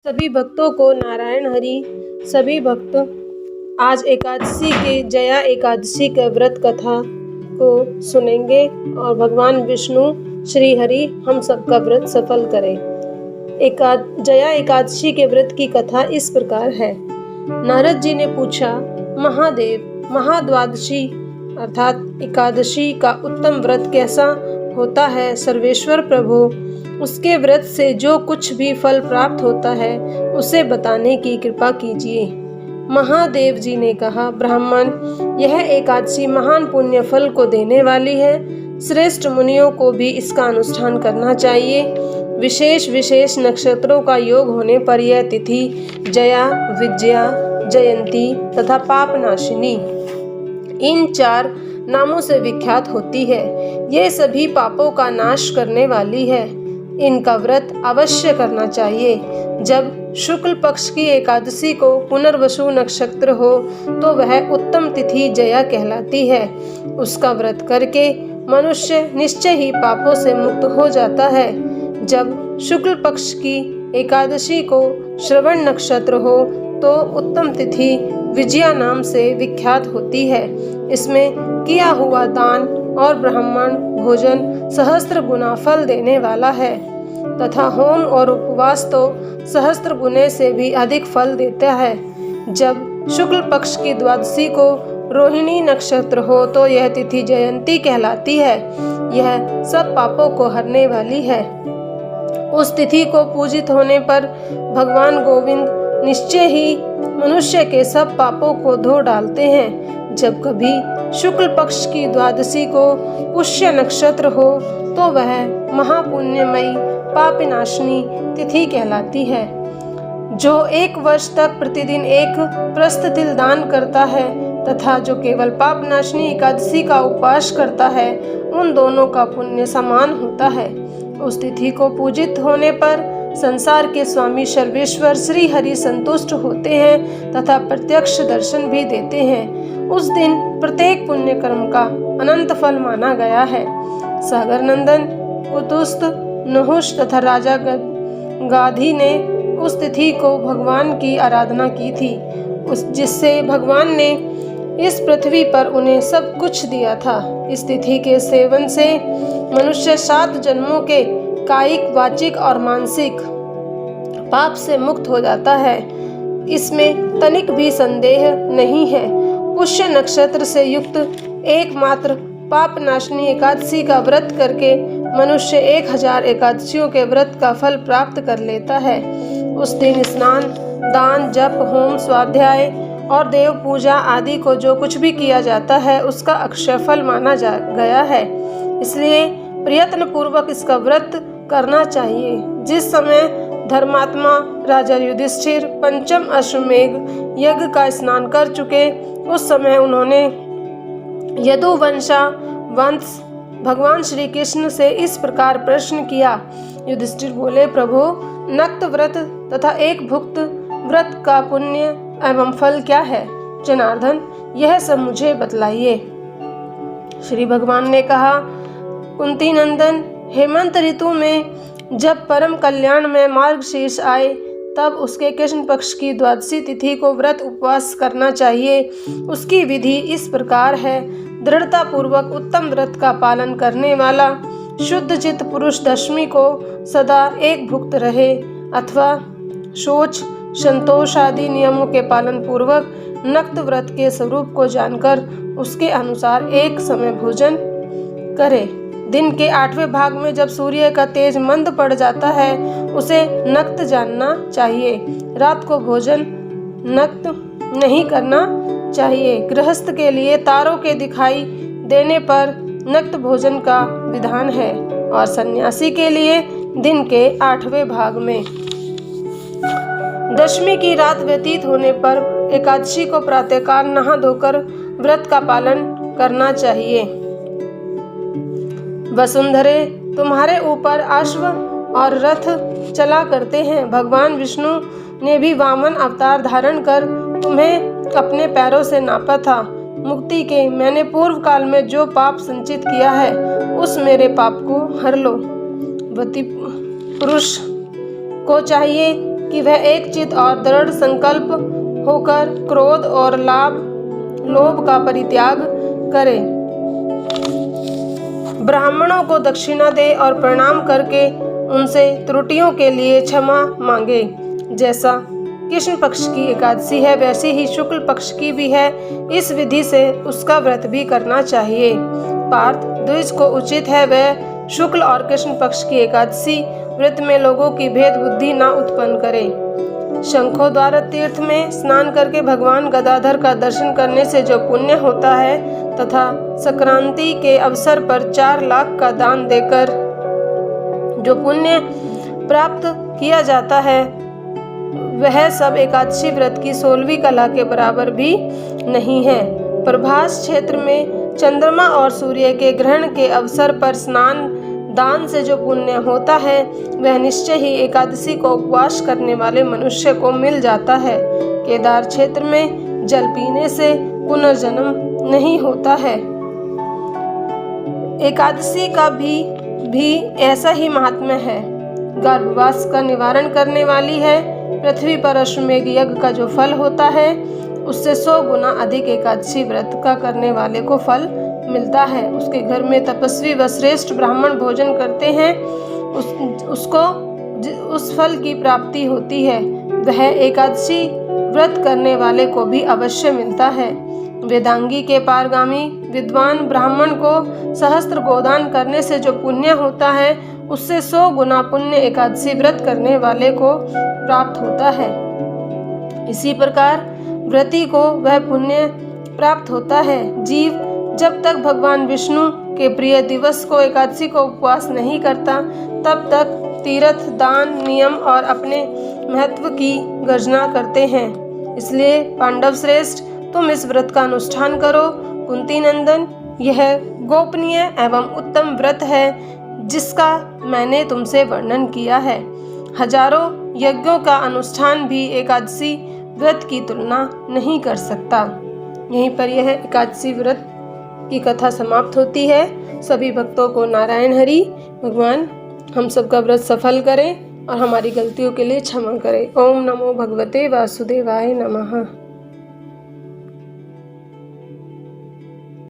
सभी भक्तों को नारायण हरि। सभी भक्त आज एकादशी के जया एकादशी के व्रत कथा को सुनेंगे और भगवान विष्णु श्री हरि हम सबका व्रत सफल करें। जया एकादशी के व्रत की कथा इस प्रकार है। नारद जी ने पूछा, महादेव, महाद्वादशी अर्थात एकादशी का उत्तम व्रत कैसा होता है? सर्वेश्वर प्रभु, उसके व्रत से जो कुछ भी फल प्राप्त होता है उसे बताने की कृपा कीजिए। महादेव जी ने कहा, ब्राह्मण, यह एकादशी महान पुण्य फल को देने वाली है। श्रेष्ठ मुनियों को भी इसका अनुष्ठान करना चाहिए। विशेष विशेष नक्षत्रों का योग होने पर यह तिथि जया, विजया, जयंती तथा पापनाशिनी इन 4 नामों से विख्यात होती है। ये सभी पापों का नाश करने वाली है। इनका व्रत अवश्य करना चाहिए। जब शुक्ल पक्ष की एकादशी को पुनर्वसु नक्षत्र हो तो वह उत्तम तिथि जया कहलाती है। उसका व्रत करके मनुष्य निश्चय ही पापों से मुक्त हो जाता है। जब शुक्ल पक्ष की एकादशी को श्रवण नक्षत्र हो तो उत्तम तिथि विजया नाम से विख्यात होती है। इसमें किया हुआ दान और ब्राह्मण भोजन सहस्त्र गुना फल देने वाला है तथा होम और उपवास तो सहस्त्र गुने से भी अधिक फल देता है। जब शुक्ल पक्ष की द्वादशी को रोहिणी नक्षत्र हो तो यह तिथि जयंती कहलाती है। यह सब पापों को हरने वाली है। उस तिथि को पूजित होने पर भगवान गोविंद निश्चय ही मनुष्य के सब पापों को धो डालते हैं। जब कभी शुक्ल पक्ष की द्वादशी को पुष्य नक्षत्र हो तो वह महापुण्यमयी पापनाशिनी तिथि कहलाती है। जो 1 वर्ष तक प्रतिदिन एक प्रस्थ तिल दान करता है तथा जो केवल पापनाशिनी एकादशी का उपवास करता है, उन दोनों का पुण्य समान होता है। उस तिथि को पूजित होने पर संसार के स्वामी सर्वेश्वर श्री हरि संतुष्ट होते हैं तथा प्रत्यक्ष दर्शन भी देते हैं। उस दिन प्रत्येक पुण्य कर्म का अनंत फल माना गया है। सागर नंदन, कुतुस्त, नहुष तथा राजा गाधी ने उस तिथि को भगवान की आराधना की थी, जिससे भगवान ने इस पृथ्वी पर उन्हें सब कुछ दिया था। इस तिथि के सेवन से मनुष्य 7 जन्मों के कायिक, वाचिक और मानसिक पाप से मुक्त हो जाता है। इसमें तनिक भी संदेह नहीं है। पुष्य नक्षत्र से युक्त एकमात्र पापनाशिनी एकादशी का व्रत करके मनुष्य 1000 एकादशियों के व्रत का फल प्राप्त कर लेता है। उस दिन स्नान, दान, जप, होम, स्वाध्याय और देव पूजा आदि को जो कुछ भी किया जाता है उसका अक्षय फल माना गया है। इसलिए प्रयत्न पूर्वक इसका व्रत करना चाहिए। जिस समय धर्मात्मा राजा युधिष्ठिर पंचम अश्वमेघ यज्ञ का स्नान कर चुके, उस समय उन्होंने यदुवंशा वंश भगवान श्री कृष्ण से इस प्रकार प्रश्न किया। युधिष्ठिर बोले, प्रभु, नक्त व्रत तथा एक भुक्त व्रत का पुण्य एवं फल क्या है? जनार्दन, यह सब मुझे बतलाइए। श्री भगवान ने कहा, कुंती नंदन, हेमंत ऋतु में जब परम कल्याण में मार्गशीर्ष आए तब उसके कृष्ण पक्ष की द्वादशी तिथि को व्रत उपवास करना चाहिए। उसकी विधि इस प्रकार है। दृढ़ता पूर्वक उत्तम व्रत का पालन करने वाला शुद्ध चित्त पुरुष दशमी को सदा एक भुक्त रहे अथवा शौच, संतोष आदि नियमों के पालन पूर्वक नक्त व्रत के स्वरूप को जानकर उसके अनुसार एक समय भोजन करे। दिन के 8वें भाग में जब सूर्य का तेज मंद पड़ जाता है उसे नक्त जानना चाहिए। रात को भोजन नक्त नहीं करना चाहिए। गृहस्थ के लिए तारों के दिखाई देने पर नक्त भोजन का विधान है और सन्यासी के लिए दिन के 8वें भाग में। दशमी की रात व्यतीत होने पर एकादशी को प्रातःकाल नहा धोकर व्रत का पालन करना चाहिए। वसुंधरे, तुम्हारे ऊपर अश्व और रथ चला करते हैं। भगवान विष्णु ने भी वामन अवतार धारण कर तुम्हें अपने पैरों से नापा था। मुक्ति के मैंने पूर्व काल में जो पाप संचित किया है उस मेरे पाप को हर लो। वती पुरुष को चाहिए कि वह एक चित और दृढ़ संकल्प होकर क्रोध और लोभ का परित्याग करे। ब्राह्मणों को दक्षिणा दे और प्रणाम करके उनसे त्रुटियों के लिए क्षमा मांगे। जैसा कृष्ण पक्ष की एकादशी है वैसी ही शुक्ल पक्ष की भी है। इस विधि से उसका व्रत भी करना चाहिए। पार्थ, द्विज को उचित है वह शुक्ल और कृष्ण पक्ष की एकादशी व्रत में लोगों की भेद बुद्धि न उत्पन्न करे। शंखोद्वार तीर्थ में स्नान करके भगवान गदाधर का दर्शन करने से जो पुण्य होता है तथा संक्रांति के अवसर पर 4 लाख का दान देकर जो पुण्य प्राप्त किया जाता है वह सब एकादशी व्रत की 16वीं कला के बराबर भी नहीं है। प्रभास क्षेत्र में चंद्रमा और सूर्य के ग्रहण के अवसर पर स्नान दान से जो पुण्य होता है वह निश्चय ही एकादशी को उपवास करने वाले मनुष्य को मिल जाता है। केदार क्षेत्र में जल पीने से पुनर्जन्म नहीं होता है। एकादशी का भी ऐसा ही महात्म्य है। गर्भवास का निवारण करने वाली है। पृथ्वी पर अश्वमेघ यज्ञ का जो फल होता है उससे 100 गुना अधिक एकादशी व्रत का करने वाले को फल मिलता है। उसके घर में तपस्वी व श्रेष्ठ ब्राह्मण भोजन करते हैं, उसको उस फल की प्राप्ति होती है। वह एकादशी व्रत करने वाले को भी अवश्य मिलता है। वेदांगी के पारगामी विद्वान ब्राह्मण को सहस्त्र गोदान करने से जो पुण्य होता है उससे 100 गुना पुण्य एकादशी व्रत करने वाले को प्राप्त होता है। इसी प्रकार व्रती को वह पुण्य प्राप्त होता है। जीव जब तक भगवान विष्णु के प्रिय दिवस को एकादशी को उपवास नहीं करता तब तक तीर्थ दान नियम और अपने महत्व की गर्जना करते हैं। इसलिए पांडव श्रेष्ठ, तुम इस व्रत का अनुष्ठान करो। कुंती नंदन, यह गोपनीय एवं उत्तम व्रत है जिसका मैंने तुमसे वर्णन किया है। हजारों यज्ञों का अनुष्ठान भी एकादशी व्रत की तुलना नहीं कर सकता। यहीं पर यह एकादशी व्रत की कथा समाप्त होती है। सभी भक्तों को नारायण हरि। भगवान हम सबका व्रत सफल करें और हमारी गलतियों के लिए क्षमा करें। ओम नमो भगवते वासुदेवाय नमः।